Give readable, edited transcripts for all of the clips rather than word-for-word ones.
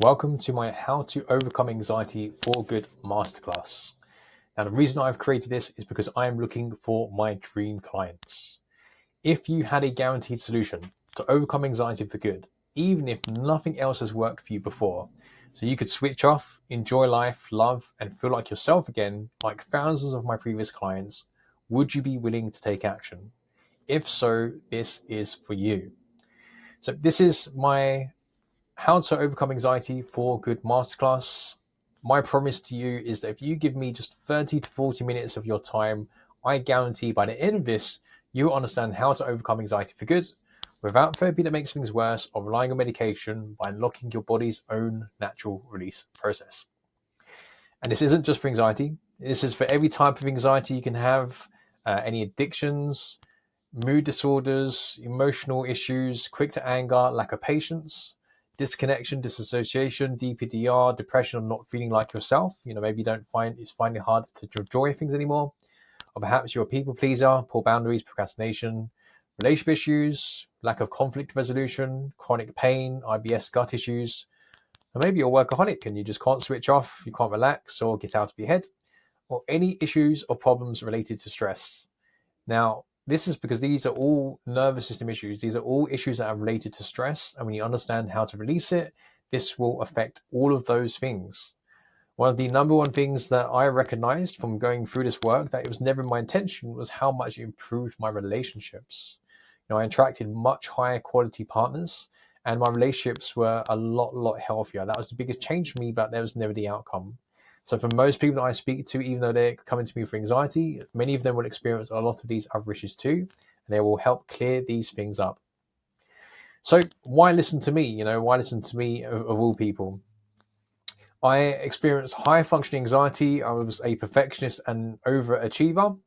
Welcome to my How to Overcome Anxiety for Good Masterclass. Now, the reason I've created this is because I am looking for my dream clients. If you had a guaranteed solution to overcome anxiety for good, even if nothing else has worked for you before, so you could switch off, enjoy life, love, and feel like yourself again, like thousands of my previous clients, would you be willing to take action? If so, this is for you. So this is my How to Overcome Anxiety for Good Masterclass. My promise to you is that if you give me just 30 to 40 minutes of your time, I guarantee by the end of this, you will understand how to overcome anxiety for good without therapy that makes things worse or relying on medication by unlocking your body's own natural release process. And this isn't just for anxiety. This is for every type of anxiety you can have, any addictions, mood disorders, emotional issues, quick to anger, lack of patience, disconnection, disassociation, DPDR, depression, or not feeling like yourself. Maybe you don't find it's finding it hard to enjoy things anymore. Or perhaps you're a people pleaser, poor boundaries, procrastination, relationship issues, lack of conflict resolution, chronic pain, IBS, gut issues. Or maybe you're a workaholic and you just can't switch off, you can't relax or get out of your head, or any issues or problems related to stress. Now, this is because these are all nervous system issues. These are all issues that are related to stress. And when you understand how to release it, this will affect all of those things. One of the number one things that I recognized from going through this work that it was never my intention was how much it improved my relationships. I attracted much higher quality partners and my relationships were a lot healthier. That was the biggest change for me, but that was never the outcome. So for most people that I speak to, even though they're coming to me for anxiety, many of them will experience a lot of these other issues too, and they will help clear these things up. So why listen to me? Why listen to me of all people? I experienced high functioning anxiety. I was a perfectionist and overachiever.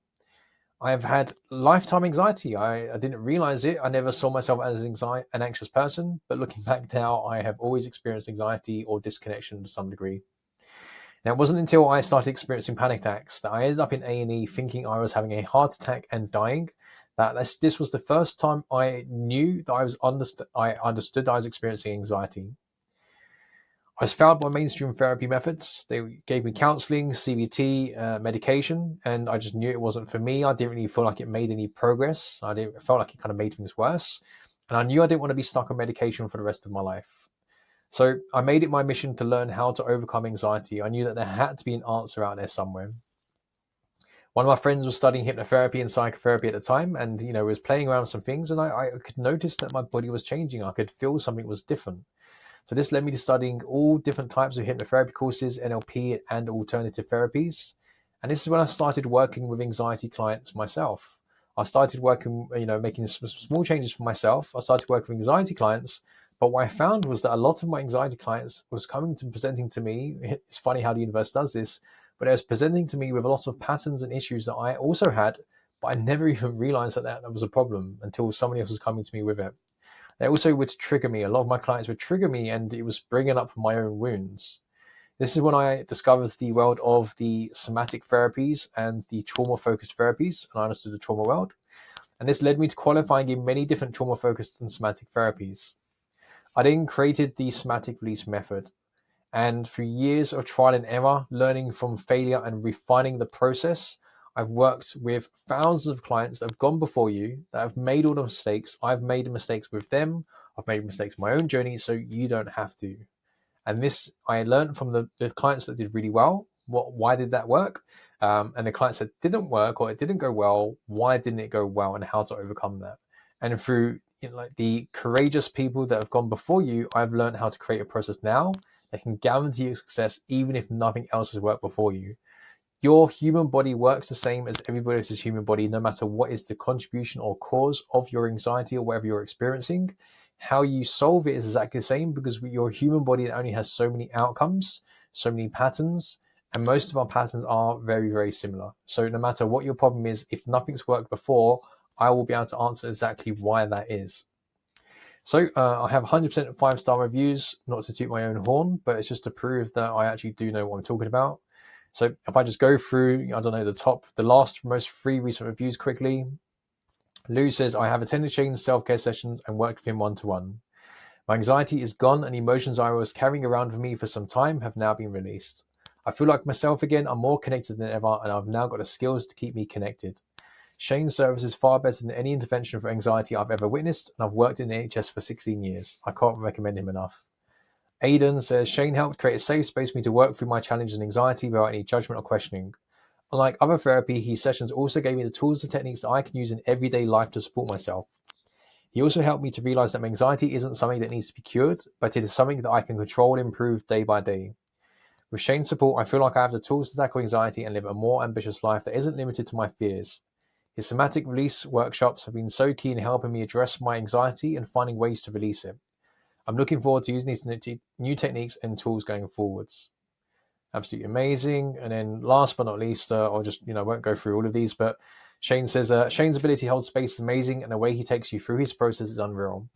I've had lifetime anxiety. I didn't realize it. I never saw myself as an anxious person, but looking back now, I have always experienced anxiety or disconnection to some degree. Now, it wasn't until I started experiencing panic attacks that I ended up in A&E thinking I was having a heart attack and dying. This was the first time I knew that I understood that I was experiencing anxiety. I was failed by mainstream therapy methods. They gave me counseling, CBT, medication, and I just knew it wasn't for me. I didn't really feel like it made any progress. I felt like it kind of made things worse. And I knew I didn't want to be stuck on medication for the rest of my life. So I made it my mission to learn how to overcome anxiety. I knew that there had to be an answer out there somewhere. One of my friends was studying hypnotherapy and psychotherapy at the time, and was playing around with some things, and I could notice that my body was changing. I could feel something was different. So this led me to studying all different types of hypnotherapy courses, NLP, and alternative therapies. And this is when I started working with anxiety clients myself. I started working, making some small changes for myself. I started working with anxiety clients. But what I found was that a lot of my anxiety clients was coming to presenting to me. It's funny how the universe does this, but it was presenting to me with a lot of patterns and issues that I also had, but I never even realized that was a problem until somebody else was coming to me with it. They also would trigger me. A lot of my clients would trigger me, and it was bringing up my own wounds. This is when I discovered the world of the somatic therapies and the trauma-focused therapies, and I understood the trauma world. And this led me to qualifying in many different trauma-focused and somatic therapies. I then created the somatic release method. And through years of trial and error, learning from failure and refining the process, I've worked with thousands of clients that have gone before you, that have made all the mistakes. I've made mistakes with them. I've made mistakes in my own journey, so you don't have to. And this, I learned from the clients that did really well. Why did that work? And the clients that didn't work or it didn't go well, why didn't it go well, and how to overcome that. And through like the courageous people that have gone before you, I've learned how to create a process now that can guarantee you success even if nothing else has worked before you. Your human body works the same as everybody else's human body, no matter what is the contribution or cause of your anxiety or whatever you're experiencing. How you solve it is exactly the same because your human body only has so many outcomes, so many patterns, and most of our patterns are very similar. So no matter what your problem is, if nothing's worked before, I will be able to answer exactly why that is. So I have 100% 5-star reviews, not to toot my own horn, but it's just to prove that I actually do know what I'm talking about. So if I just go through, I don't know, the last most 3 recent reviews quickly. Lou says, I have attended Shane's self-care sessions and worked with him one-to-one. My anxiety is gone, and emotions I was carrying around with me for some time have now been released. I feel like myself again. I'm more connected than ever, and I've now got the skills to keep me connected. Shane's service is far better than any intervention for anxiety I've ever witnessed, and I've worked in the NHS for 16 years. I can't recommend him enough. Aidan says, Shane helped create a safe space for me to work through my challenges and anxiety without any judgment or questioning. Unlike other therapy, his sessions also gave me the tools and techniques that I can use in everyday life to support myself. He also helped me to realize that my anxiety isn't something that needs to be cured, but it is something that I can control and improve day by day. With Shane's support, I feel like I have the tools to tackle anxiety and live a more ambitious life that isn't limited to my fears. His somatic release workshops have been so key in helping me address my anxiety and finding ways to release it. I'm looking forward to using these new techniques and tools going forwards. Absolutely amazing. And then last but not least, I'll just, won't go through all of these, but Shane says, Shane's ability to hold space is amazing, and the way he takes you through his process is unreal.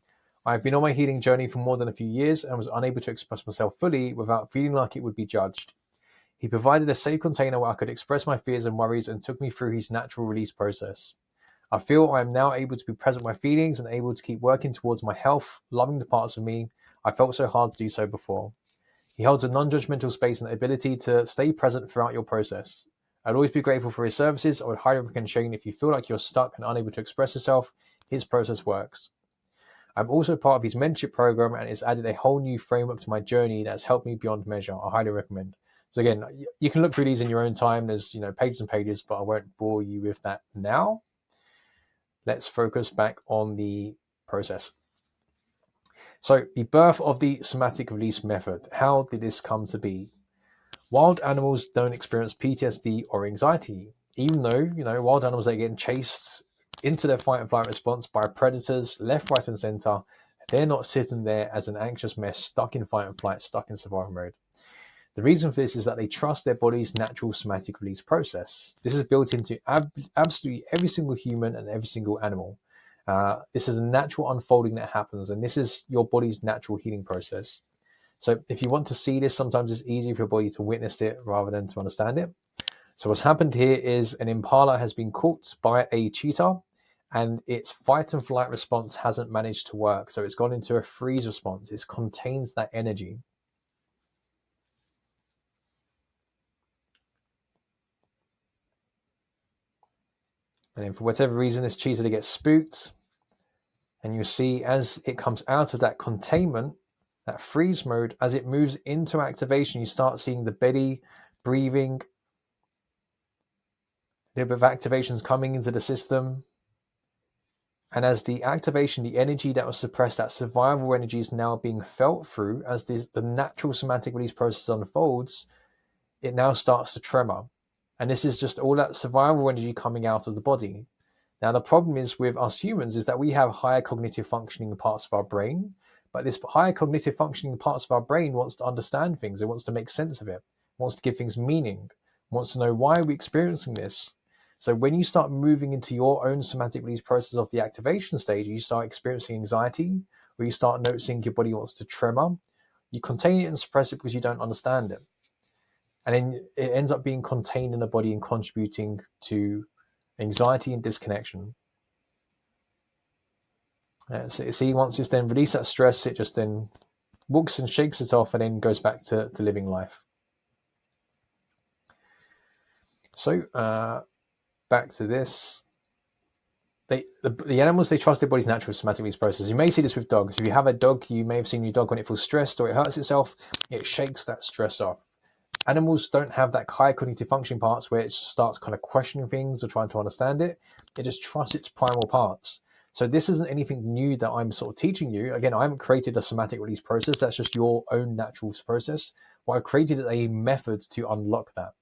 I've been on my healing journey for more than a few years and was unable to express myself fully without feeling like it would be judged. He provided a safe container where I could express my fears and worries and took me through his natural release process. I feel I am now able to be present with my feelings and able to keep working towards my health, loving the parts of me I felt so hard to do so before. He holds a non-judgmental space and the ability to stay present throughout your process. I'd always be grateful for his services. I would highly recommend Shane if you feel like you're stuck and unable to express yourself. His process works. I'm also part of his mentorship program, and it's added a whole new framework to my journey that's helped me beyond measure. I highly recommend. So again, you can look through these in your own time. There's pages and pages, but I won't bore you with that now. Let's focus back on the process. So the birth of the somatic release method. How did this come to be? Wild animals don't experience PTSD or anxiety, even though, wild animals are getting chased into their fight and flight response by predators left, right, and center. They're not sitting there as an anxious mess, stuck in fight and flight, stuck in survival mode. The reason for this is that they trust their body's natural somatic release process. This is built into absolutely every single human and every single animal. This is a natural unfolding that happens, and this is your body's natural healing process. So if you want to see this, sometimes it's easier for your body to witness it rather than to understand it. So what's happened here is an impala has been caught by a cheetah, and its fight and flight response hasn't managed to work. So it's gone into a freeze response. It contains that energy. And then for whatever reason, this cheetah gets spooked. And you see as it comes out of that containment, that freeze mode, as it moves into activation, you start seeing the belly breathing, a little bit of activations coming into the system. And as the activation, the energy that was suppressed, that survival energy is now being felt through as the natural somatic release process unfolds, it now starts to tremor. And this is just all that survival energy coming out of the body. Now, the problem is with us humans is that we have higher cognitive functioning parts of our brain, but this higher cognitive functioning parts of our brain wants to understand things. It wants to make sense of it, wants to give things meaning, wants to know why are we experiencing this. So when you start moving into your own somatic release process of the activation stage, you start experiencing anxiety, or you start noticing your body wants to tremor, you contain it and suppress it because you don't understand it. And then it ends up being contained in the body and contributing to anxiety and disconnection. So see, once it's then released that stress, it just then walks and shakes it off and then goes back to living life. So back to this. The animals, they trust their body's natural somatic release process. You may see this with dogs. If you have a dog, you may have seen your dog when it feels stressed or it hurts itself, it shakes that stress off. Animals don't have that high cognitive functioning parts where it starts kind of questioning things or trying to understand it. It just trusts its primal parts. So this isn't anything new that I'm sort of teaching you. Again, I haven't created a somatic release process. That's just your own natural process. What I've created is a method to unlock that.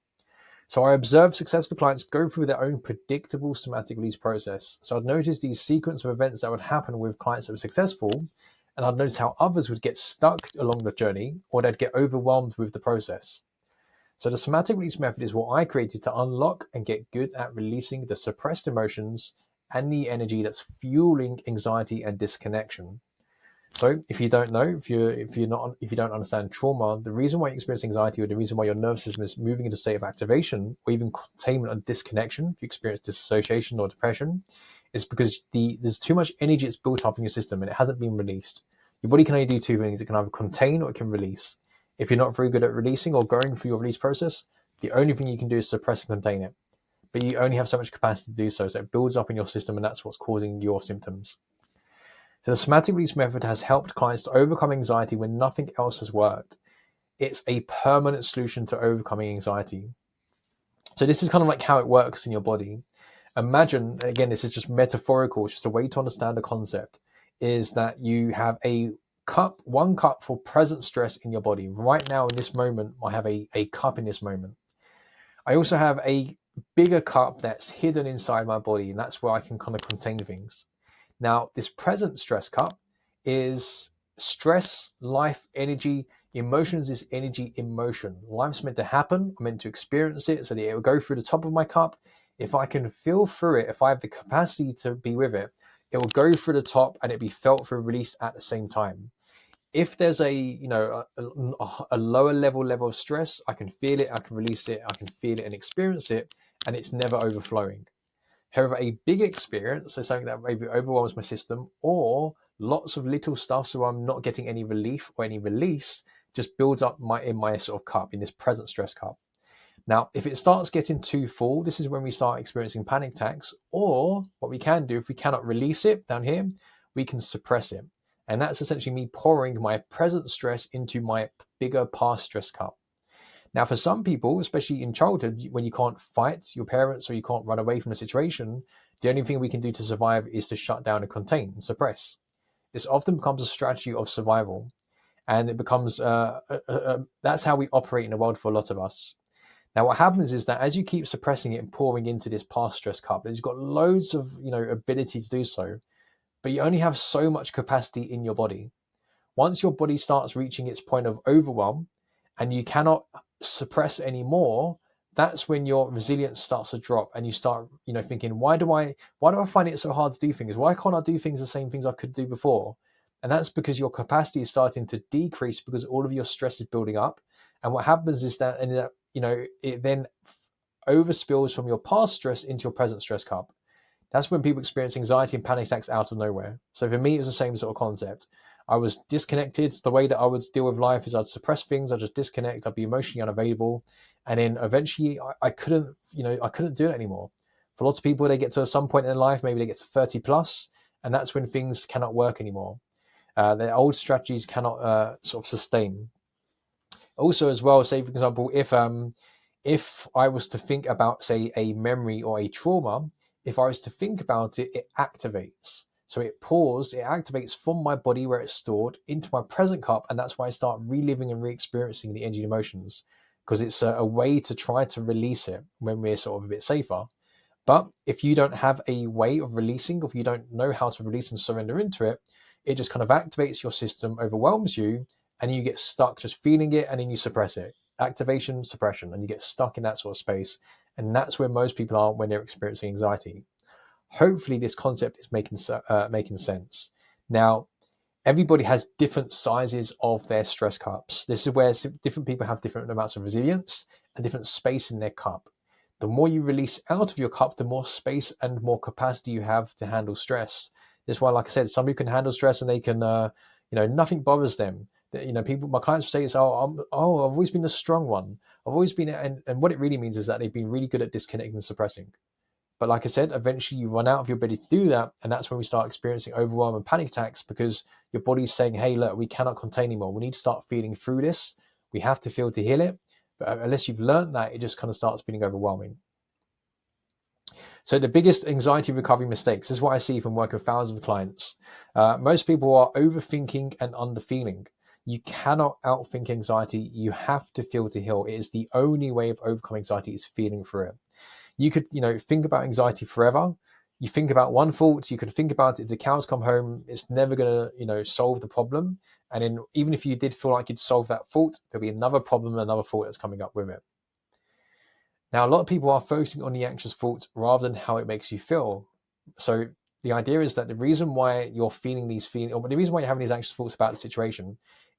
So I observed successful clients go through their own predictable somatic release process. So I'd noticed these sequence of events that would happen with clients that were successful, and I'd noticed how others would get stuck along the journey or they'd get overwhelmed with the process. So the somatic release method is what I created to unlock and get good at releasing the suppressed emotions and the energy that's fueling anxiety and disconnection. So if you don't know, if you don't understand trauma, the reason why you experience anxiety or the reason why your nervous system is moving into a state of activation or even containment and disconnection, if you experience dissociation or depression, is because there's too much energy that's built up in your system and it hasn't been released. Your body can only do two things. It can either contain or it can release. If you're not very good at releasing or going through your release process, the only thing you can do is suppress and contain it. But you only have so much capacity to do so. So it builds up in your system, and that's what's causing your symptoms. So the somatic release method has helped clients to overcome anxiety when nothing else has worked. It's a permanent solution to overcoming anxiety. So this is kind of like how it works in your body. Imagine, again, this is just metaphorical, it's just a way to understand the concept, is that you have a cup, one cup for present stress in your body. Right now, in this moment, I have a cup in this moment. I also have a bigger cup that's hidden inside my body, and that's where I can kind of contain things. Now, this present stress cup is stress, life, energy. Emotions is energy in motion. Life's meant to happen. I'm meant to experience it so that it will go through the top of my cup. If I can feel through it, if I have the capacity to be with it, it will go through the top and it'll be felt through release at the same time. If there's a lower level of stress, I can feel it, I can release it, I can feel it and experience it, and it's never overflowing. However, a big experience, so something that maybe overwhelms my system, or lots of little stuff, so I'm not getting any relief or any release, just builds up in my sort of cup, in this present stress cup. Now, if it starts getting too full, this is when we start experiencing panic attacks, or what we can do, if we cannot release it down here, we can suppress it. And that's essentially me pouring my present stress into my bigger past stress cup. Now, for some people, especially in childhood, when you can't fight your parents or you can't run away from the situation, the only thing we can do to survive is to shut down and contain and suppress. This often becomes a strategy of survival, and it becomes that's how we operate in the world for a lot of us. Now, what happens is that as you keep suppressing it and pouring into this past stress cup, you've got loads of ability to do so, but you only have so much capacity in your body. Once your body starts reaching its point of overwhelm and you cannot suppress anymore, that's when your resilience starts to drop and you start thinking, why do I find it so hard to do things? Why can't I do things the same things I could do before? And that's because your capacity is starting to decrease because all of your stress is building up. And what happens is that it then overspills from your past stress into your present stress cup. That's when people experience anxiety and panic attacks out of nowhere. So for me, it was the same sort of concept. I was disconnected. The way that I would deal with life is I'd suppress things, I'd just disconnect, I'd be emotionally unavailable. And then eventually I couldn't do it anymore. For lots of people, they get to some point in their life, maybe they get to 30 plus, and that's when things cannot work anymore. Their old strategies cannot sort of sustain. Also, as well, say for example, if I was to think about, say, a memory or a trauma, if I was to think about it, it activates. So it activates from my body where it's stored into my present cup, and that's why I start reliving and re-experiencing the energy and emotions, because it's a way to try to release it when we're sort of a bit safer. But if you don't have a way of releasing, or if you don't know how to release and surrender into it, it just kind of activates your system, overwhelms you, and you get stuck just feeling it, and then you suppress it. Activation, suppression, and you get stuck in that sort of space. And that's where most people are when they're experiencing anxiety. Hopefully this concept is making sense. Now, everybody has different sizes of their stress cups. This is where different people have different amounts of resilience and different space in their cup. The more you release out of your cup, the more space and more capacity you have to handle stress. That's why, like I said, some people can handle stress and they can, nothing bothers them. People, my clients say, I've always been the strong one. I've always been, and what it really means is that they've been really good at disconnecting and suppressing. But like I said, eventually you run out of your ability to do that. And that's when we start experiencing overwhelm and panic attacks, because your body's saying, hey, look, we cannot contain anymore. We need to start feeling through this. We have to feel to heal it. But unless you've learned that, it just kind of starts feeling overwhelming. So the biggest anxiety recovery mistakes, this is what I see from working with thousands of clients. Most people are overthinking and underfeeling. You cannot outthink anxiety. You have to feel to heal. It is the only way of overcoming anxiety, is feeling through it. You could, think about anxiety forever. You think about one thought, you could think about it, the cows come home, it's never going to, solve the problem. And then even if you did feel like you'd solve that thought, there'll be another problem, another thought that's coming up with it. Now, a lot of people are focusing on the anxious thoughts rather than how it makes you feel. So the idea is that the reason why you're feeling these feelings, or the reason why you're having these anxious thoughts about the situation,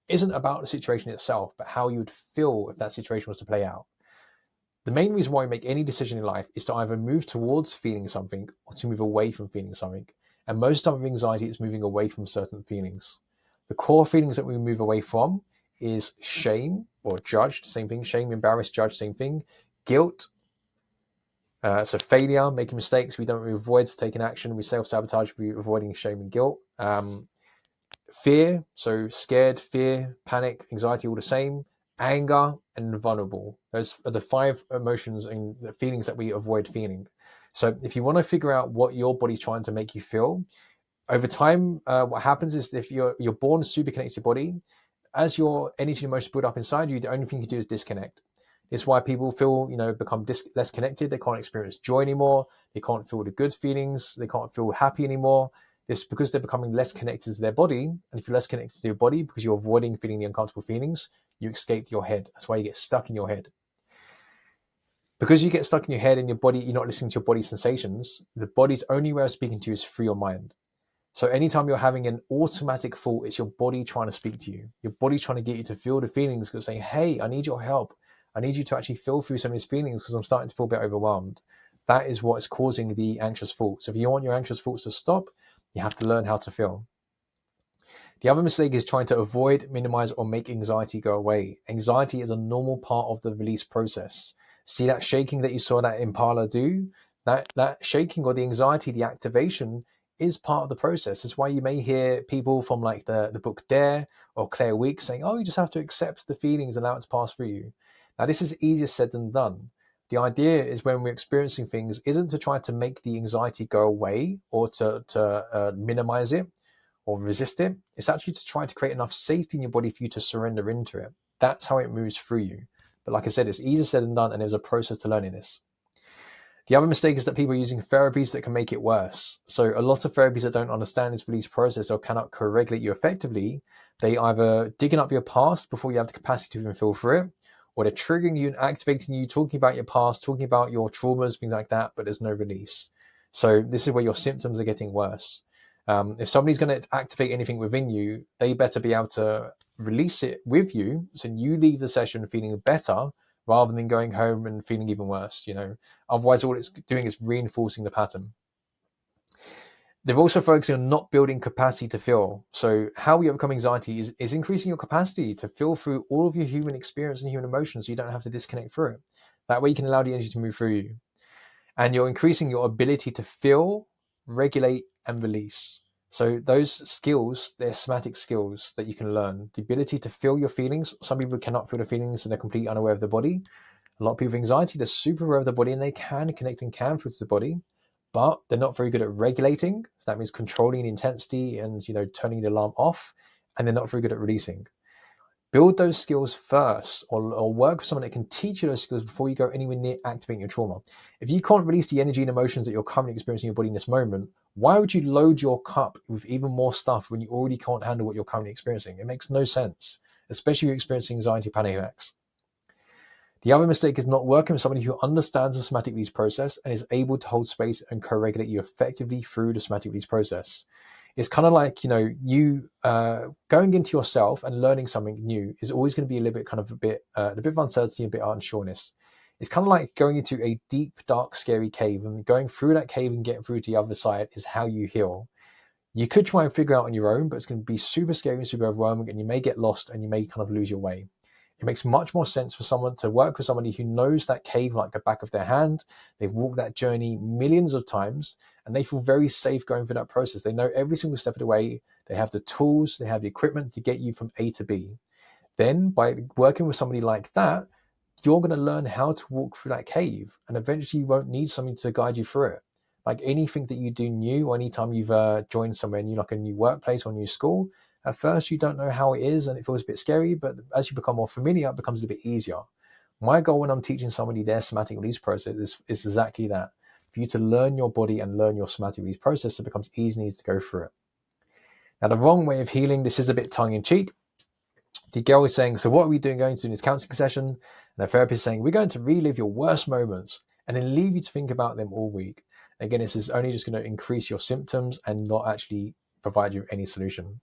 isn't about the situation itself, but how you would feel if that situation was to play out. The main reason why we make any decision in life is to either move towards feeling something or to move away from feeling something. And most of the time with anxiety, it's moving away from certain feelings. The core feelings that we move away from is shame or judged, same thing. Shame, embarrassed, judged, same thing. Guilt, so failure, making mistakes, we avoid taking action, we self-sabotage, we avoiding shame and guilt. Fear, so scared, fear, panic, anxiety, all the same. Anger and vulnerable. Those are the 5 emotions and the feelings that we avoid feeling. So if you want to figure out what your body's trying to make you feel, over time, what happens is if you're born super connected to your body, as your energy and emotions build up inside you, the only thing you can do is disconnect. It's why people feel, become less connected. They can't experience joy anymore. They can't feel the good feelings. They can't feel happy anymore. It's because they're becoming less connected to their body. And if you're less connected to your body because you're avoiding feeling the uncomfortable feelings, you escape your head. That's why you get stuck in your head. Because you get stuck in your head and your body, you're not listening to your body's sensations. The body's only way of speaking to you is through your mind. So anytime you're having an automatic thought, it's your body trying to speak to you. Your body trying to get you to feel the feelings, because saying, hey, I need your help. I need you to actually feel through some of these feelings because I'm starting to feel a bit overwhelmed. That is what is causing the anxious thoughts. So if you want your anxious thoughts to stop, you have to learn how to feel. The other mistake is trying to avoid, minimize, or make anxiety go away. Anxiety is a normal part of the release process. See that shaking that you saw that impala do? That shaking or the anxiety, the activation is part of the process. That's why you may hear people from like the book Dare or Claire Weeks saying, oh, you just have to accept the feelings and allow it to pass through you. Now, this is easier said than done. The idea is when we're experiencing things isn't to try to make the anxiety go away or to minimize it or resist it. It's actually to try to create enough safety in your body for you to surrender into it. That's how it moves through you. But like I said, it's easier said than done, and there's a process to learning this. The other mistake is that people are using therapies that can make it worse. So a lot of therapies that don't understand this release process or cannot co-regulate you effectively, they either digging up your past before you have the capacity to even feel through it, or they're triggering you and activating you, talking about your past, talking about your traumas, things like that, but there's no release. So this is where your symptoms are getting worse. If somebody's going to activate anything within you, they better be able to release it with you, so you leave the session feeling better rather than going home and feeling even worse. Otherwise, all it's doing is reinforcing the pattern. They're also focusing on not building capacity to feel. So how we overcome anxiety is increasing your capacity to feel through all of your human experience and human emotions, so you don't have to disconnect through it. That way you can allow the energy to move through you. And you're increasing your ability to feel, regulate, and release. So those skills, they're somatic skills that you can learn. The ability to feel your feelings. Some people cannot feel the feelings and they're completely unaware of the body. A lot of people with anxiety, they're super aware of the body and they can connect and can feel to the body, but they're not very good at regulating. So that means controlling the intensity and turning the alarm off, and they're not very good at releasing. Build those skills first, or work with someone that can teach you those skills before you go anywhere near activating your trauma. If you can't release the energy and emotions that you're currently experiencing in your body in this moment, why would you load your cup with even more stuff when you already can't handle what you're currently experiencing? It makes no sense, especially if you're experiencing anxiety, panic attacks. The other mistake is not working with somebody who understands the somatic release process and is able to hold space and co-regulate you effectively through the somatic release process. It's kind of like, you going into yourself and learning something new is always going to be a little bit a bit of uncertainty, a bit of unsureness. It's kind of like going into a deep, dark, scary cave, and going through that cave and getting through to the other side is how you heal. You could try and figure out on your own, but it's going to be super scary and super overwhelming, and you may get lost and you may kind of lose your way. It makes much more sense for someone to work with somebody who knows that cave like the back of their hand. They've walked that journey millions of times and they feel very safe going through that process. They know every single step of the way. They have the tools, they have the equipment to get you from A to B. Then by working with somebody like that, you're going to learn how to walk through that cave, and eventually you won't need something to guide you through it. Like anything that you do new, or anytime you've joined somewhere new, like a new workplace or new school, at first you don't know how it is and it feels a bit scary, but as you become more familiar, it becomes a little bit easier. My goal when I'm teaching somebody their somatic release process is exactly that, for you to learn your body and learn your somatic release process, so it becomes easy and easy to go through it. Now, the wrong way of healing, this is a bit tongue-in-cheek. The girl is saying, so what are we going to do in this counseling session? And the therapist is saying, we're going to relive your worst moments and then leave you to think about them all week. Again, this is only just going to increase your symptoms and not actually provide you any solution.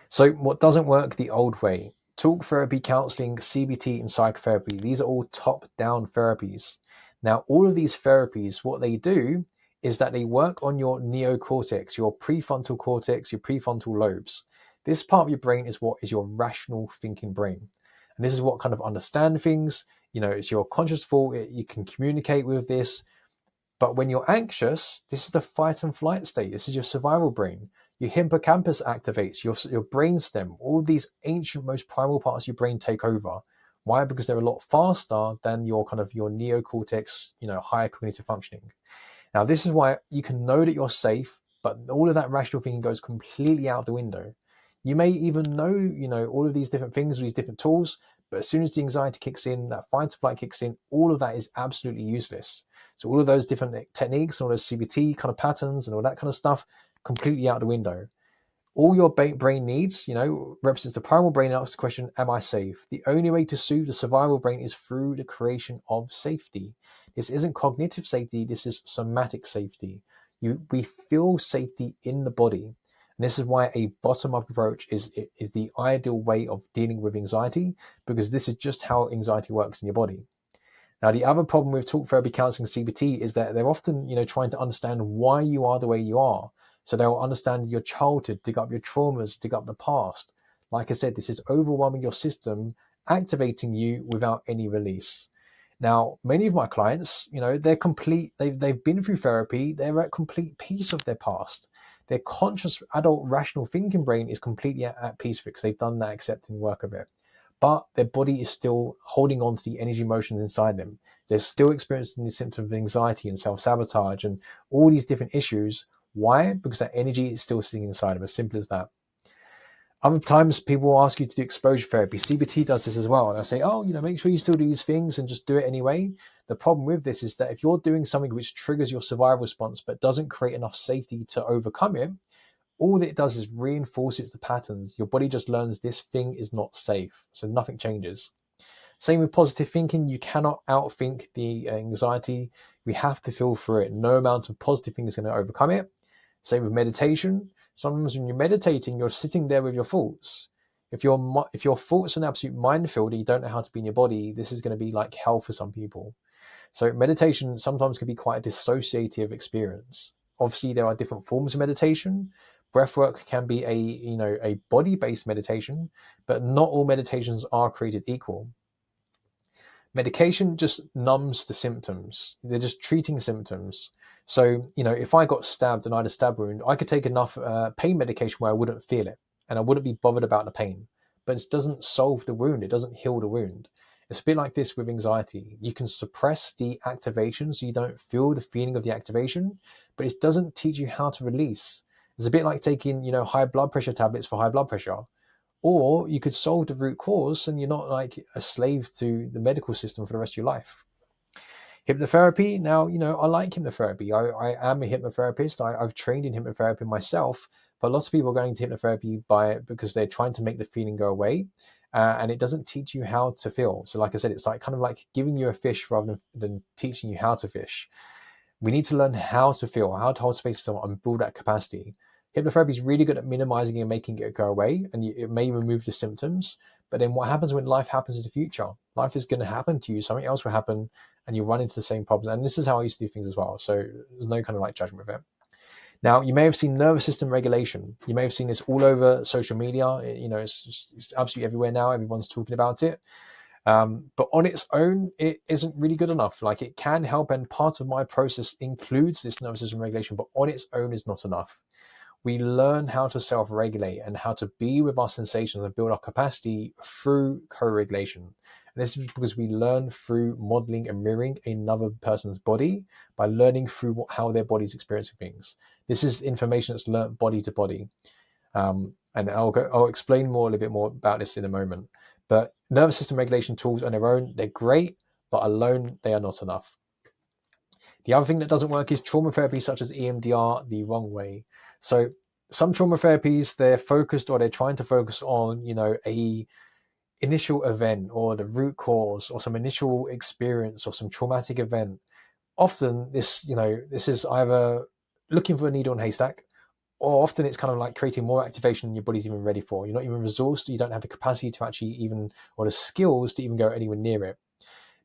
So what doesn't work the old way? Talk therapy, counseling, CBT, and psychotherapy. These are all top-down therapies. Now, all of these therapies, what they do is that they work on your neocortex, your prefrontal cortex, your prefrontal lobes. This part of your brain is what is your rational thinking brain. And this is what kind of understand things. It's your conscious thought. You can communicate with this. But when you're anxious, this is the fight and flight state. This is your survival brain. Your hippocampus activates, your brainstem. All these ancient, most primal parts of your brain take over. Why? Because they're a lot faster than your neocortex, higher cognitive functioning. Now, this is why you can know that you're safe, but all of that rational thinking goes completely out the window. You may even know, all of these different things, these different tools, but as soon as the anxiety kicks in, that fight or flight kicks in, all of that is absolutely useless. So all of those different techniques, all those CBT kind of patterns and all that kind of stuff, completely out the window. All your brain needs, represents the primal brain, asks the question, am I safe? The only way to soothe the survival brain is through the creation of safety. This isn't cognitive safety, this is somatic safety. We feel safety in the body. And this is why a bottom-up approach is the ideal way of dealing with anxiety, because this is just how anxiety works in your body. Now, the other problem with talk therapy, counseling, CBT is that they're often, trying to understand why you are the way you are. So they'll understand your childhood, dig up your traumas, dig up the past. Like I said, this is overwhelming your system, activating you without any release. Now, many of my clients, they're complete, they've been through therapy, they're at complete peace of their past. Their conscious, adult, rational thinking brain is completely at peace with it because they've done that accepting work of it. But their body is still holding on to the energy emotions inside them. They're still experiencing the symptoms of anxiety and self-sabotage and all these different issues. Why? Because that energy is still sitting inside them, as simple as that. Other times people will ask you to do exposure therapy. CBT does this as well. And I say, make sure you still do these things and just do it anyway. The problem with this is that if you're doing something which triggers your survival response but doesn't create enough safety to overcome it, all that it does is reinforces the patterns. Your body just learns this thing is not safe. So nothing changes. Same with positive thinking. You cannot outthink the anxiety. We have to feel through it. No amount of positive thinking is going to overcome it. Same with meditation. Sometimes when you're meditating, you're sitting there with your thoughts. If your thoughts are an absolute minefield and you don't know how to be in your body, this is going to be like hell for some people. So meditation sometimes can be quite a dissociative experience. Obviously, there are different forms of meditation. Breathwork can be a body-based meditation, but not all meditations are created equal. Medication just numbs the symptoms. They're just treating symptoms. So, if I got stabbed and I had a stab wound, I could take enough pain medication where I wouldn't feel it and I wouldn't be bothered about the pain. But it doesn't solve the wound. It doesn't heal the wound. It's a bit like this with anxiety. You can suppress the activation so you don't feel the feeling of the activation, but it doesn't teach you how to release. It's a bit like taking, high blood pressure tablets for high blood pressure. Or you could solve the root cause and you're not like a slave to the medical system for the rest of your life. Hypnotherapy. Now, I like hypnotherapy. I am a hypnotherapist. I've trained in hypnotherapy myself, but lots of people are going to hypnotherapy because they're trying to make the feeling go away. And it doesn't teach you how to feel. So like I said, it's like kind of like giving you a fish rather than teaching you how to fish. We need to learn how to feel, how to hold space for someone and build that capacity. Hypnotherapy is really good at minimizing and making it go away, and it may remove the symptoms. But then what happens when life happens in the future? Life is going to happen to you. Something else will happen, and you run into the same problems. And this is how I used to do things as well. So there's no kind of like judgment with it. Now, you may have seen nervous system regulation. You may have seen this all over social media. It's absolutely everywhere now. Everyone's talking about it. But on its own, it isn't really good enough. Like, it can help, and part of my process includes this nervous system regulation, but on its own is not enough. We learn how to self-regulate and how to be with our sensations and build our capacity through co-regulation. And this is because we learn through modeling and mirroring another person's body by learning through how their body's experiencing things. This is information that's learned body to body. And I'll explain a little bit more about this in a moment. But nervous system regulation tools on their own, they're great, but alone they are not enough. The other thing that doesn't work is trauma therapy such as EMDR the wrong way. So some trauma therapies, they're focused, or they're trying to focus on, a initial event or the root cause or some initial experience or some traumatic event. Often this is either looking for a needle in a haystack, or often it's kind of like creating more activation than your body's even ready for. You're not even resourced, you don't have the capacity to actually even, or the skills to even go anywhere near it.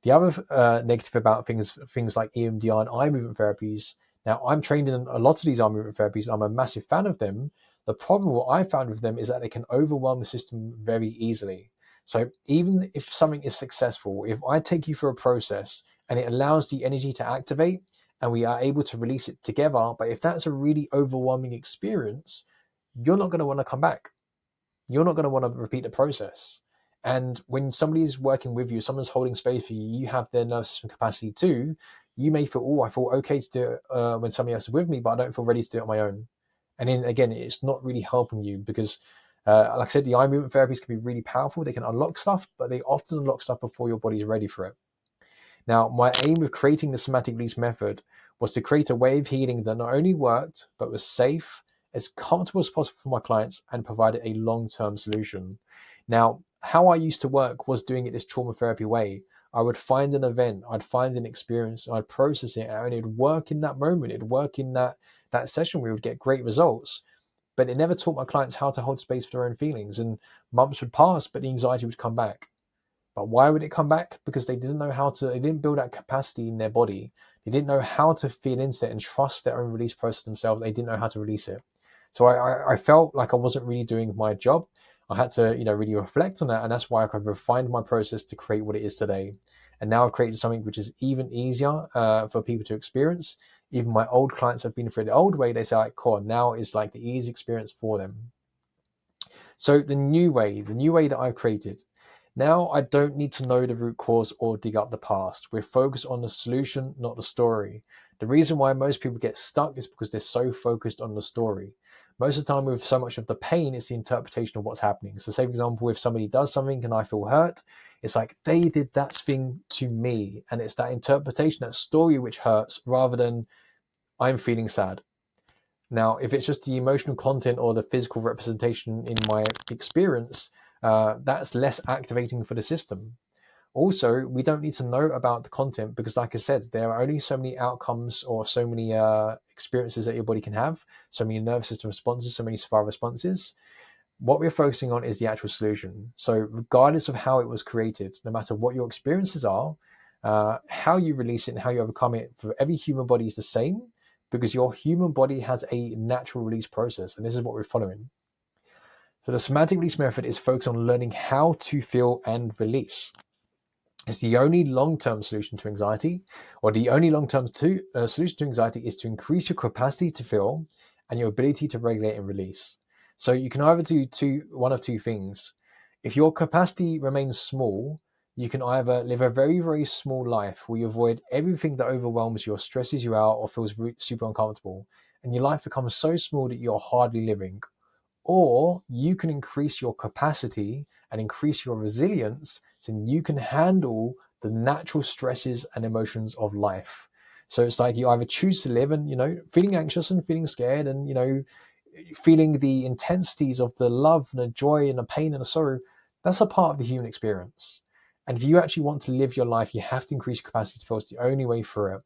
The other negative about things like EMDR and eye movement therapies, now I'm trained in a lot of these eye movement therapies, and I'm a massive fan of them. The problem, what I found with them, is that they can overwhelm the system very easily. So even if something is successful, if I take you through a process and it allows the energy to activate and we are able to release it together, but if that's a really overwhelming experience, you're not going to want to come back. You're not going to want to repeat the process. And when somebody's working with you, someone's holding space for you, you have their nervous system capacity too. You may feel, oh, I feel okay to do it when somebody else is with me, but I don't feel ready to do it on my own. And then again, it's not really helping you because, like I said, the eye movement therapies can be really powerful. They can unlock stuff, but they often unlock stuff before your body's ready for it. Now, my aim with creating the somatic release method was to create a way of healing that not only worked, but was safe, as comfortable as possible for my clients, and provided a long-term solution. Now, how I used to work was doing it this trauma therapy way. I would find an event, I'd find an experience, I'd process it, and it'd work in that moment, it'd work in that session. We would get great results, but it never taught my clients how to hold space for their own feelings. And months would pass, but the anxiety would come back. But why would it come back? Because they didn't know how to, they didn't build that capacity in their body. They didn't know how to feel into it and trust their own release process themselves. They didn't know how to release it. So I felt like I wasn't really doing my job. I had to, really reflect on that. And that's why I kind of refined my process to create what it is today. And now I've created something which is even easier for people to experience. Even my old clients have been through the old way. They say, like, cool, now is like the easy experience for them. So the new way that I've created, now I don't need to know the root cause or dig up the past. We're focused on the solution, not the story. The reason why most people get stuck is because they're so focused on the story. Most of the time with so much of the pain, it's the interpretation of what's happening. So say, for example, if somebody does something and I feel hurt, it's like they did that thing to me. And it's that interpretation, that story which hurts rather than I'm feeling sad. Now, if it's just the emotional content or the physical representation in my experience, that's less activating for the system. Also, we don't need to know about the content because, like I said, there are only so many outcomes or so many experiences that your body can have, so many nervous system responses, so many survival responses. What we're focusing on is the actual solution. So regardless of how it was created, no matter what your experiences are, how you release it and how you overcome it, for every human body is the same, because your human body has a natural release process, and this is what we're following. So the somatic release method is focused on learning how to feel and release. It's the only long-term solution to anxiety, or the only long-term solution to anxiety is to increase your capacity to feel and your ability to regulate and release. So you can either do one of two things. If your capacity remains small, you can either live a very, very small life where you avoid everything that overwhelms you or stresses you out or feels super uncomfortable, and your life becomes so small that you're hardly living. Or you can increase your capacity and increase your resilience so you can handle the natural stresses and emotions of life. So it's like you either choose to live and, feeling anxious and feeling scared and, feeling the intensities of the love and the joy and the pain and the sorrow. That's a part of the human experience. And if you actually want to live your life, you have to increase your capacity to feel. It's the only way through it.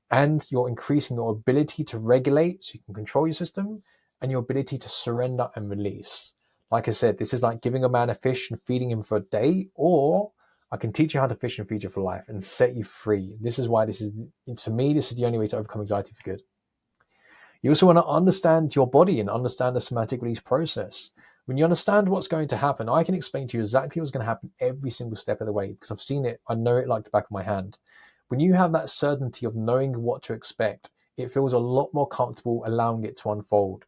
And you're increasing your ability to regulate so you can control your system, and your ability to surrender and release. Like I said, this is like giving a man a fish and feeding him for a day, or I can teach you how to fish and feed you for life and set you free. This is why to me, this is the only way to overcome anxiety for good. You also want to understand your body and understand the somatic release process. When you understand what's going to happen, I can explain to you exactly what's going to happen every single step of the way because I've seen it. I know it like the back of my hand. When you have that certainty of knowing what to expect, it feels a lot more comfortable allowing it to unfold.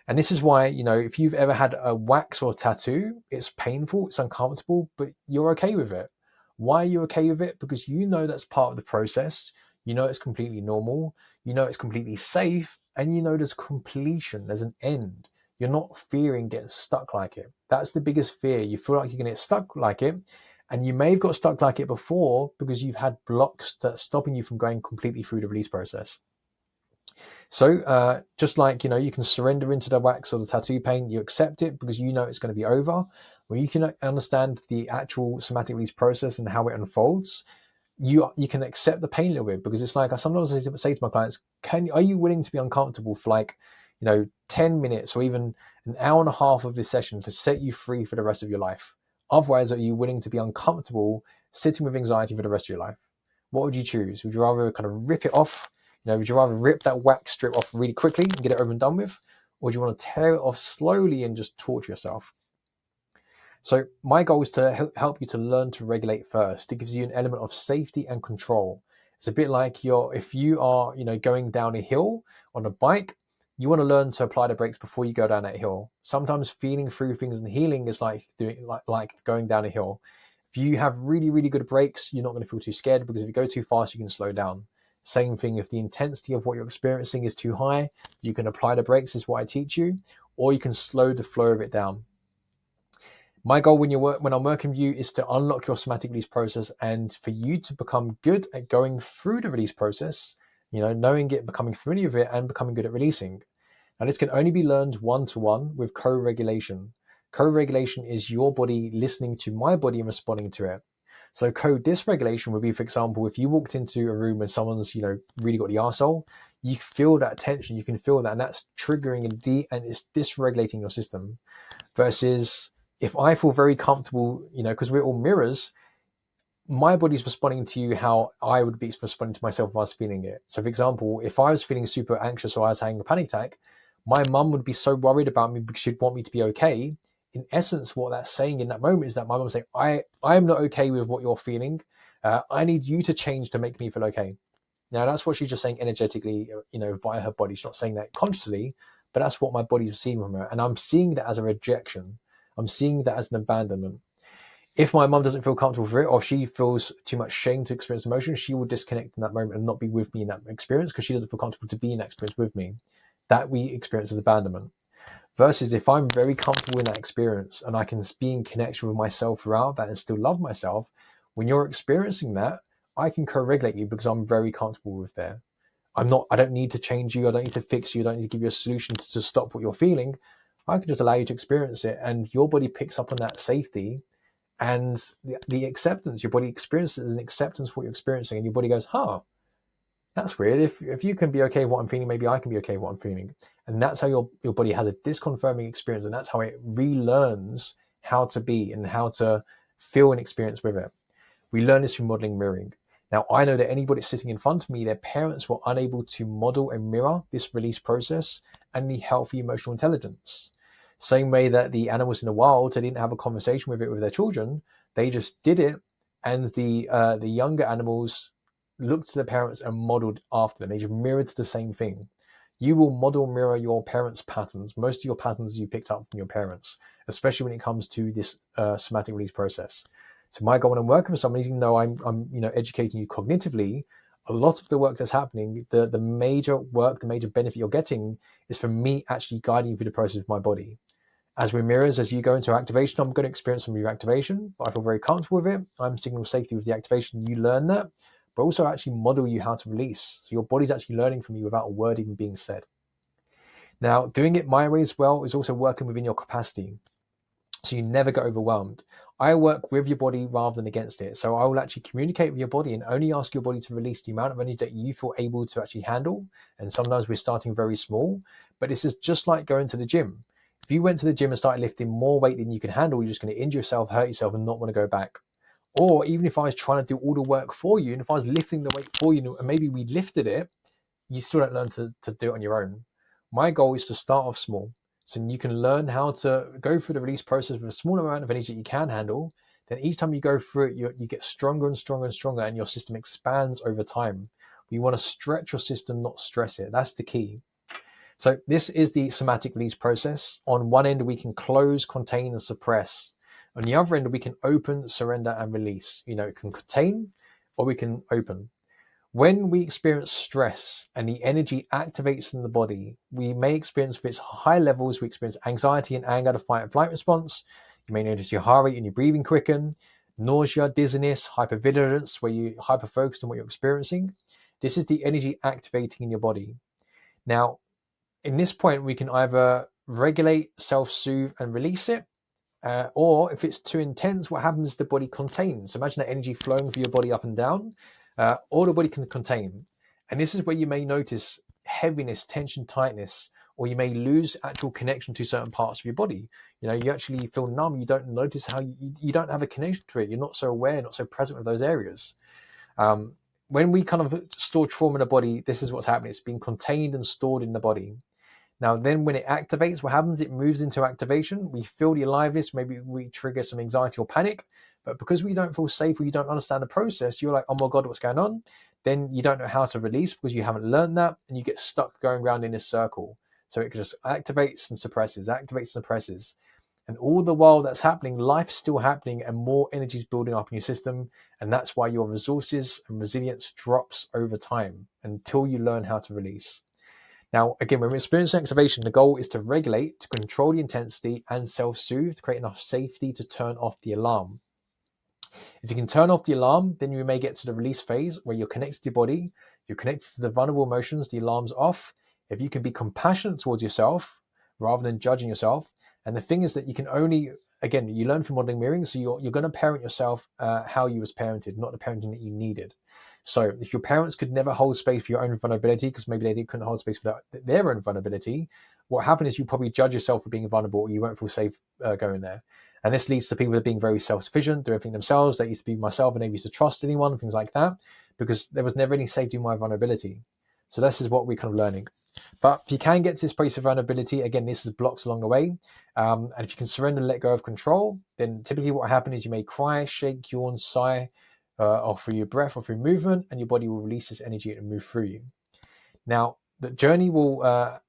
And this is why, if you've ever had a wax or tattoo, it's painful, it's uncomfortable, but you're okay with it. Why are you okay with it? Because you know that's part of the process. You know it's completely normal. You know it's completely safe. And you know there's completion, there's an end. You're not fearing getting stuck like it. That's the biggest fear. You feel like you're going to get stuck like it. And you may have got stuck like it before because you've had blocks that's stopping you from going completely through the release process. So just like, you can surrender into the wax or the tattoo pain, you accept it because you know it's going to be over. When you can understand the actual somatic release process and how it unfolds, you can accept the pain a little bit because it's like I sometimes say to my clients, are you willing to be uncomfortable for 10 minutes or even an hour and a half of this session to set you free for the rest of your life? Otherwise, are you willing to be uncomfortable sitting with anxiety for the rest of your life? What would you choose? Would you rather kind of rip it off? Would you rather rip that wax strip off really quickly and get it over and done with? or do you want to tear it off slowly and just torture yourself? So my goal is to help you to learn to regulate first. It gives you an element of safety and control. It's a bit like if you are, going down a hill on a bike, you want to learn to apply the brakes before you go down that hill. Sometimes feeling through things and healing is like doing like going down a hill. If you have really, really good brakes, you're not going to feel too scared, because if you go too fast, you can slow down. Same thing, if the intensity of what you're experiencing is too high, you can apply the brakes, is what I teach you, or you can slow the flow of it down. My goal when I'm working with you is to unlock your somatic release process, and for you to become good at going through the release process, knowing it, becoming familiar with it, and becoming good at releasing. And this can only be learned one-to-one with co-regulation. Co-regulation is your body listening to my body and responding to it. So co-dysregulation would be, for example, if you walked into a room and someone's, really got the arsehole, you feel that tension, you can feel that, and that's triggering and it's dysregulating your system. Versus if I feel very comfortable, because we're all mirrors, my body's responding to you how I would be responding to myself if I was feeling it. So for example, if I was feeling super anxious or I was having a panic attack, my mum would be so worried about me because she'd want me to be okay. In essence, what that's saying in that moment is that my mum's saying, I'm not okay with what you're feeling. I need you to change to make me feel okay. Now that's what she's just saying energetically, via her body. She's not saying that consciously, but that's what my body's receiving from her. And I'm seeing that as a rejection. I'm seeing that as an abandonment. If my mum doesn't feel comfortable with it, or she feels too much shame to experience emotion, she will disconnect in that moment and not be with me in that experience, because she doesn't feel comfortable to be in that experience with me. That we experience as abandonment. Versus if I'm very comfortable in that experience and I can be in connection with myself throughout that and still love myself, when you're experiencing that, I can co-regulate you because I'm very comfortable with that. I don't need to change you. I don't need to fix you. I don't need to give you a solution to stop what you're feeling. I can just allow you to experience it, and your body picks up on that safety and the acceptance. Your body experiences an acceptance of what you're experiencing, and your body goes, that's weird. If you can be okay with what I'm feeling, maybe I can be okay with what I'm feeling. And that's how your body has a disconfirming experience, and that's how it relearns how to be and how to feel and experience with it. We learn this through modeling mirroring. Now, I know that anybody sitting in front of me, their parents were unable to model and mirror this release process and the healthy emotional intelligence. Same way that the animals in the wild, they didn't have a conversation with it with their children. They just did it, and the younger animals looked to their parents and modeled after them. They just mirrored the same thing. You will model mirror your parents' patterns. Most of your patterns you picked up from your parents, especially when it comes to this somatic release process. So my goal when I'm working with someone, even though I'm educating you cognitively, a lot of the work that's happening, the major work, the major benefit you're getting is from me actually guiding you through the process of my body. As we're mirrors, as you go into activation, I'm going to experience some of your activation. I feel very comfortable with it. I'm signal safety with the activation. You learn that, but also actually model you how to release. So your body's actually learning from you without a word even being said. Now, doing it my way as well is also working within your capacity, so you never get overwhelmed. I work with your body rather than against it. So I will actually communicate with your body and only ask your body to release the amount of energy that you feel able to actually handle. And sometimes we're starting very small, but this is just like going to the gym. If you went to the gym and started lifting more weight than you can handle, you're just going to injure yourself, hurt yourself, and not want to go back. Or even if I was trying to do all the work for you, and if I was lifting the weight for you, and maybe we lifted it, you still don't learn to do it on your own. My goal is to start off small, so you can learn how to go through the release process with a small amount of energy that you can handle. Then each time you go through it, you get stronger and stronger and stronger, and your system expands over time. You want to stretch your system, not stress it. That's the key. So this is the somatic release process. On one end, we can close, contain, and suppress. On the other end, we can open, surrender, and release. It can contain or we can open. When we experience stress and the energy activates in the body, we may experience, if it's high levels, we experience anxiety and anger, the fight and flight response. You may notice your heart rate and your breathing quicken, nausea, dizziness, hypervigilance, where you're hyper-focused on what you're experiencing. This is the energy activating in your body. Now, in this point, we can either regulate, self-soothe, and release it, or if it's too intense, what happens is the body contains. So imagine that energy flowing through your body up and down, or the body can contain. And this is where you may notice heaviness, tension, tightness, or you may lose actual connection to certain parts of your body. You actually feel numb. You don't notice how you don't have a connection to it. You're not so aware, not so present with those areas. When we kind of store trauma in the body, this is what's happening. It's being contained and stored in the body. Now, then when it activates, what happens? It moves into activation. We feel the aliveness. Maybe we trigger some anxiety or panic. But because we don't feel safe or you don't understand the process, you're like, oh my God, what's going on? Then you don't know how to release because you haven't learned that, and you get stuck going around in this circle. So it just activates and suppresses, activates and suppresses. And all the while that's happening, life's still happening and more energy is building up in your system. And that's why your resources and resilience drops over time until you learn how to release. Now, again, when we're experiencing activation, the goal is to regulate, to control the intensity and self-soothe, to create enough safety to turn off the alarm. If you can turn off the alarm, then you may get to the release phase where you're connected to your body, you're connected to the vulnerable emotions, the alarm's off. If you can be compassionate towards yourself rather than judging yourself. And the thing is that you can only, again, you learn from modeling mirroring, so you're going to parent yourself how you was parented, not the parenting that you needed. So if your parents could never hold space for your own vulnerability, because maybe they couldn't hold space for their own vulnerability, what happened is you probably judge yourself for being vulnerable, or you won't feel safe going there. And this leads to people that are being very self-sufficient, do everything themselves. They used to be myself and they used to trust anyone, things like that, because there was never any safety in my vulnerability. So this is what we're kind of learning. But if you can get to this place of vulnerability, again, this is blocks along the way. And if you can surrender and let go of control, then typically what happens is you may cry, shake, yawn, sigh, or through your breath or through movement, and your body will release this energy and move through you. Now, the journey will,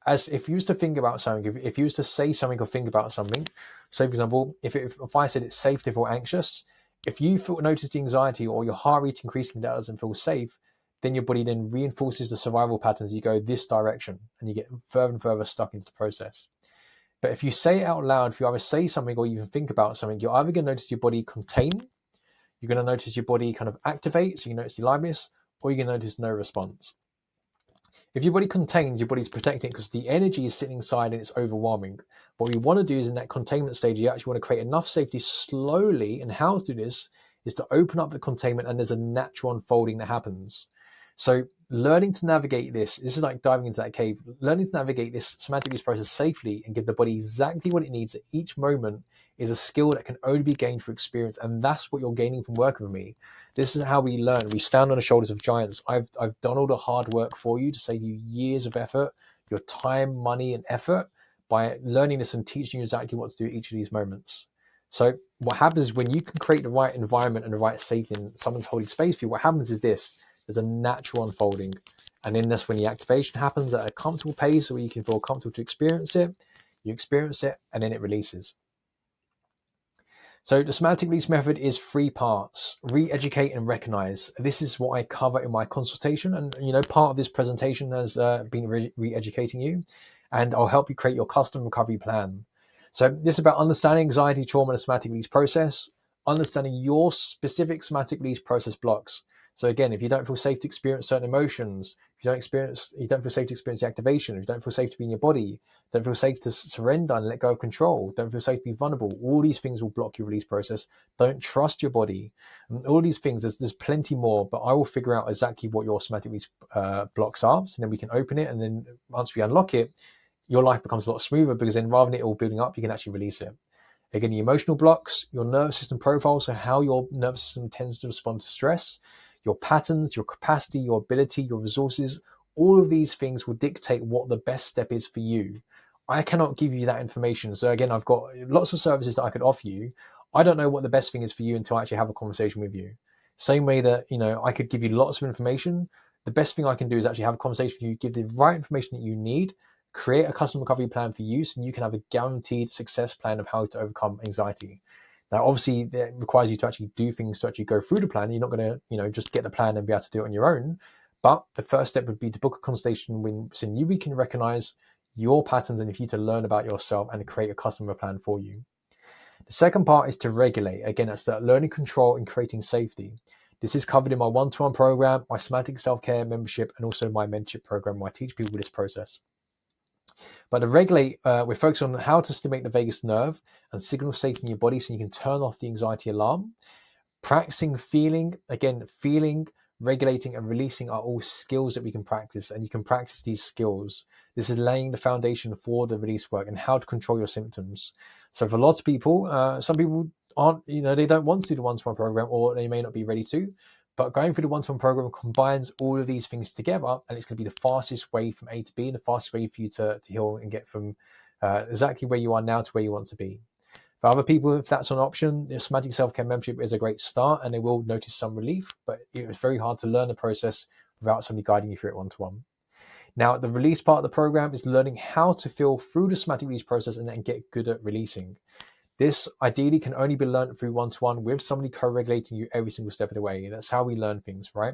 as if you used to think about something, if you used to say something or think about something, so for example, if I said it's safe to feel anxious, if you notice the anxiety or your heart rate increasing that doesn't feel safe, then your body then reinforces the survival patterns. You go this direction and you get further and further stuck into the process. But if you say it out loud, if you either say something or you even think about something, you're either going to notice your body contain, you're going to notice your body kind of activate, so you notice the aliveness, or you're going to notice no response. If your body contains, your body's protecting it because the energy is sitting inside and it's overwhelming. What we want to do is in that containment stage, you actually want to create enough safety slowly. And how to do this is to open up the containment, and there's a natural unfolding that happens. So learning to navigate this is like diving into that cave. Learning to navigate this somatic release process safely and give the body exactly what it needs at each moment is a skill that can only be gained through experience. And that's what you're gaining from working with me. This is how we learn. We stand on the shoulders of giants. I've done all the hard work for you to save you years of effort, your time, money, and effort by learning this and teaching you exactly what to do at each of these moments. So what happens is when you can create the right environment and the right safety and someone's holding space for you, what happens is this: there's a natural unfolding. And in this, when the activation happens at a comfortable pace where you can feel comfortable to experience it, you experience it, and then it releases. So the somatic release method is 3 parts: re-educate and recognize. This is what I cover in my consultation. And, part of this presentation has been re-educating you, and I'll help you create your custom recovery plan. So this is about understanding anxiety, trauma, and the somatic release process, understanding your specific somatic release process blocks. So again, if you don't feel safe to experience certain emotions, if you don't feel safe to experience the activation, if you don't feel safe to be in your body, don't feel safe to surrender and let go of control, don't feel safe to be vulnerable, all these things will block your release process. Don't trust your body. And all these things, there's plenty more, but I will figure out exactly what your somatic release blocks are, so then we can open it, and then once we unlock it, your life becomes a lot smoother, because then rather than it all building up, you can actually release it. Again, the emotional blocks, your nervous system profile, so how your nervous system tends to respond to stress, your patterns, your capacity, your ability, your resources, all of these things will dictate what the best step is for you. I cannot give you that information. So again, I've got lots of services that I could offer you. I don't know what the best thing is for you until I actually have a conversation with you. Same way that, I could give you lots of information. The best thing I can do is actually have a conversation with you, give the right information that you need, create a custom recovery plan for you, so you can have a guaranteed success plan of how to overcome anxiety. Now, obviously, that requires you to actually do things to actually go through the plan. You're not going to, just get the plan and be able to do it on your own. But the first step would be to book a consultation so we can recognize your patterns and for you to learn about yourself and create a customer plan for you. The second part is to regulate. Again, that's that learning control and creating safety. This is covered in my one-to-one program, my somatic self-care membership, and also my mentorship program, where I teach people this process. But to regulate, we're focused on how to stimulate the vagus nerve and signal safety in your body so you can turn off the anxiety alarm. Practicing feeling, regulating, and releasing are all skills that we can practice, and you can practice these skills. This is laying the foundation for the release work and how to control your symptoms. So for lots of people, some people aren't, they don't want to do the one-to-one program, or they may not be ready to. But going through the one-to-one program combines all of these things together, and it's going to be the fastest way from A to B and the fastest way for you to heal and get from exactly where you are now to where you want to be. For other people, if that's an option, the Somatic Self-Care membership is a great start, and they will notice some relief, but it was very hard to learn the process without somebody guiding you through it one-to-one. Now, the release part of the program is learning how to feel through the somatic release process and then get good at releasing. This ideally can only be learned through one-to-one with somebody co-regulating you every single step of the way. That's how we learn things, right?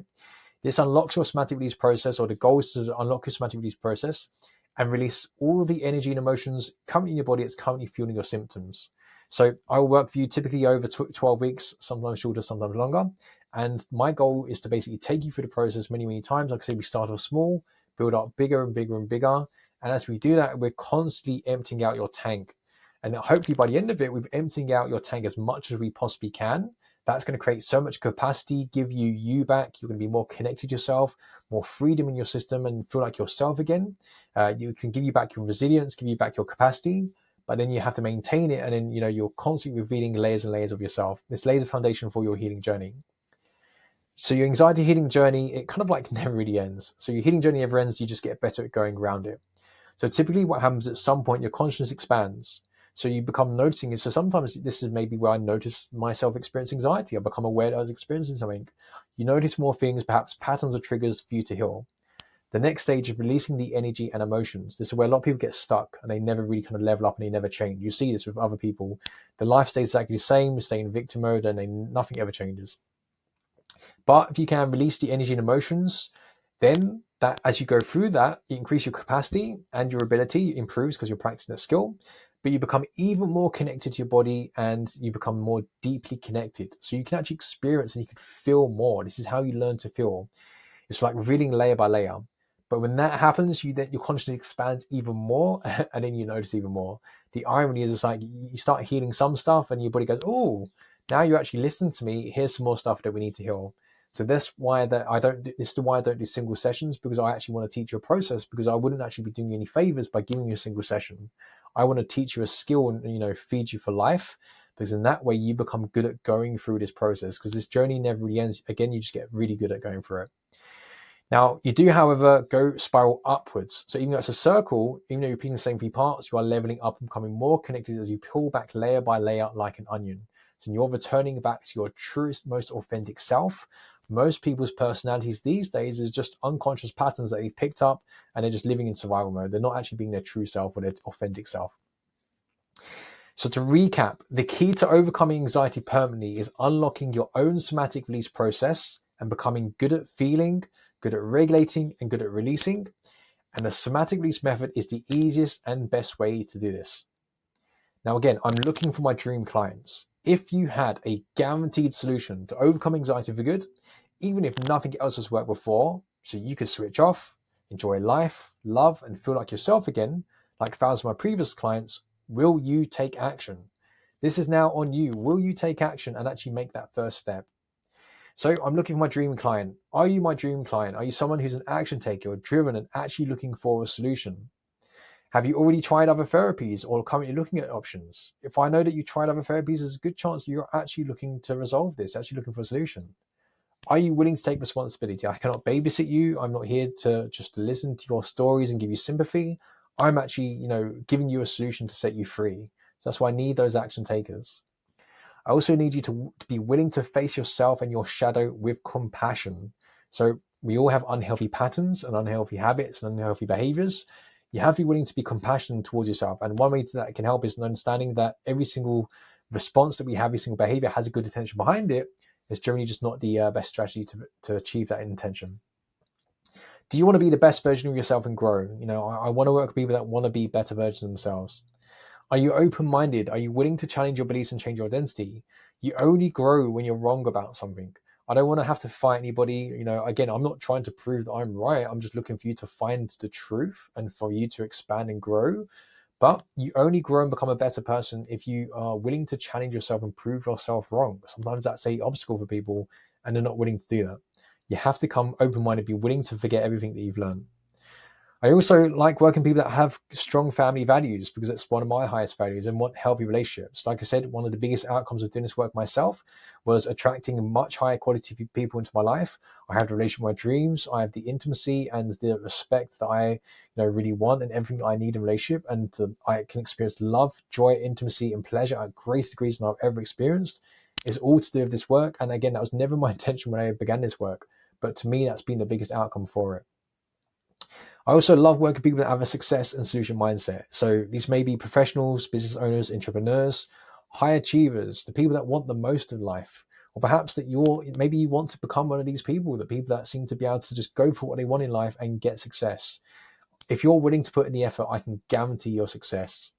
This unlocks your somatic release process, or the goal is to unlock your somatic release process and release all of the energy and emotions currently in your body that's currently fueling your symptoms. So I will work for you typically over 12 weeks, sometimes shorter, sometimes longer. And my goal is to basically take you through the process many, many times. Like I say, we start off small, build up bigger and bigger and bigger. And as we do that, we're constantly emptying out your tank. And hopefully by the end of it, we're emptying out your tank as much as we possibly can. That's going to create so much capacity, give you back. You're going to be more connected to yourself, more freedom in your system, and feel like yourself again. You can give you back your resilience, give you back your capacity, but then you have to maintain it. And then, you're constantly revealing layers and layers of yourself. This lays a foundation for your healing journey. So your anxiety healing journey, it kind of like never really ends. So your healing journey never ends. You just get better at going around it. So typically what happens at some point, your consciousness expands. So you become noticing it. So sometimes this is maybe where I notice myself experience anxiety. I become aware that I was experiencing something. You notice more things, perhaps patterns or triggers for you to heal. The next stage is releasing the energy and emotions. This is where a lot of people get stuck and they never really kind of level up and they never change. You see this with other people. The life stays exactly the same, they stay in victim mode, and nothing ever changes. But if you can release the energy and emotions, then that as you go through that, you increase your capacity and your ability improves because you're practicing that skill. But you become even more connected to your body and you become more deeply connected. So you can actually experience and you can feel more. This is how you learn to feel. It's like revealing layer by layer. But when that happens, your consciousness expands even more, and then you notice even more. The irony is, it's like you start healing some stuff, and your body goes, "Oh, now you actually listen to me. Here's some more stuff that we need to heal." So that's why This is why I don't do single sessions, because I actually want to teach you a process. Because I wouldn't actually be doing you any favors by giving you a single session. I want to teach you a skill and feed you for life. Because in that way you become good at going through this process. Because this journey never really ends. Again, you just get really good at going through it. Now, you do, however, go spiral upwards. So even though it's a circle, even though you're picking the same three parts, you are leveling up and becoming more connected as you peel back layer by layer like an onion. So you're returning back to your truest, most authentic self. Most people's personalities these days is just unconscious patterns that they've picked up and they're just living in survival mode. They're not actually being their true self or their authentic self. So to recap, the key to overcoming anxiety permanently is unlocking your own somatic release process and becoming good at feeling, good at regulating, and good at releasing. And the somatic release method is the easiest and best way to do this. Now, again, I'm looking for my dream clients. If you had a guaranteed solution to overcome anxiety for good, even if nothing else has worked before, so you could switch off, enjoy life, love, and feel like yourself again, like thousands of my previous clients, will you take action? This is now on you. Will you take action and actually make that first step? So I'm looking for my dream client. Are you my dream client? Are you someone who's an action taker, driven, and actually looking for a solution? Have you already tried other therapies or currently looking at options? If I know that you tried other therapies, there's a good chance you're actually looking to resolve this, actually looking for a solution. Are you willing to take responsibility? I cannot babysit you. I'm not here to just listen to your stories and give you sympathy. I'm actually, giving you a solution to set you free. So that's why I need those action takers. I also need you to be willing to face yourself and your shadow with compassion. So we all have unhealthy patterns and unhealthy habits and unhealthy behaviors. You have to be willing to be compassionate towards yourself. And one way that can help is understanding that every single response that we have, every single behavior has a good intention behind it. It's generally just not the best strategy to achieve that intention. Do you want to be the best version of yourself and grow? I want to work with people that want to be better versions of themselves. Are you open-minded? Are you willing to challenge your beliefs and change your identity? You only grow when you're wrong about something. I don't want to have to fight anybody. Again, I'm not trying to prove that I'm right. I'm just looking for you to find the truth and for you to expand and grow. But you only grow and become a better person if you are willing to challenge yourself and prove yourself wrong. Sometimes that's an obstacle for people and they're not willing to do that. You have to come open-minded, be willing to forget everything that you've learned. I also like working with people that have strong family values because it's one of my highest values and want healthy relationships. Like I said, one of the biggest outcomes of doing this work myself was attracting much higher quality people into my life. I have the relationship with my dreams. I have the intimacy and the respect that I really want and everything that I need in a relationship. And I can experience love, joy, intimacy, and pleasure at greater degrees than I've ever experienced. It's all to do with this work. And again, that was never my intention when I began this work. But to me, that's been the biggest outcome for it. I also love working with people that have a success and solution mindset. So these may be professionals, business owners, entrepreneurs, high achievers, the people that want the most in life. Or perhaps that maybe you want to become one of these people, the people that seem to be able to just go for what they want in life and get success. If you're willing to put in the effort, I can guarantee your success.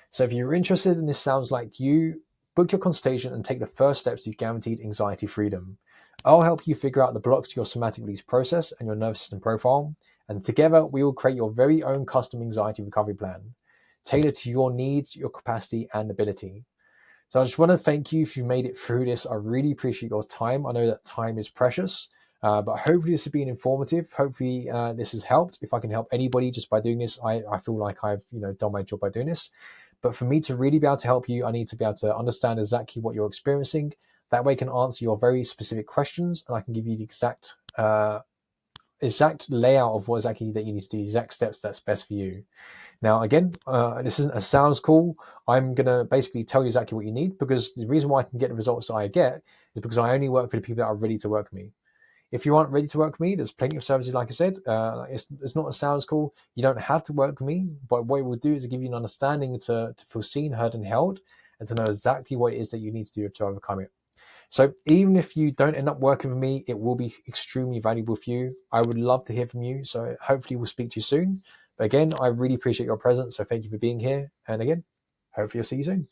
So if you're interested and this sounds like you, book your consultation and take the first steps to guaranteed anxiety freedom. I'll help you figure out the blocks to your somatic release process and your nervous system profile. And together we will create your very own custom anxiety recovery plan, tailored to your needs, your capacity, and ability. So I just want to thank you if you made it through this. I really appreciate your time. I know that time is precious, but hopefully this has been informative. Hopefully this has helped. If I can help anybody just by doing this, I feel like I've done my job by doing this. But for me to really be able to help you, I need to be able to understand exactly what you're experiencing. That way I can answer your very specific questions and I can give you the exact layout of what exactly that you need to do, exact steps that's best for you. Now, again, this isn't a sales call. I'm going to basically tell you exactly what you need, because the reason why I can get the results that I get is because I only work with the people that are ready to work with me. If you aren't ready to work with me, there's plenty of services, like I said. It's not a sales call. You don't have to work with me, but what it will do is give you an understanding to feel seen, heard, and held, and to know exactly what it is that you need to do to overcome it. So even if you don't end up working with me, it will be extremely valuable for you. I would love to hear from you. So hopefully we'll speak to you soon. But again, I really appreciate your presence. So thank you for being here. And again, hopefully I'll see you soon.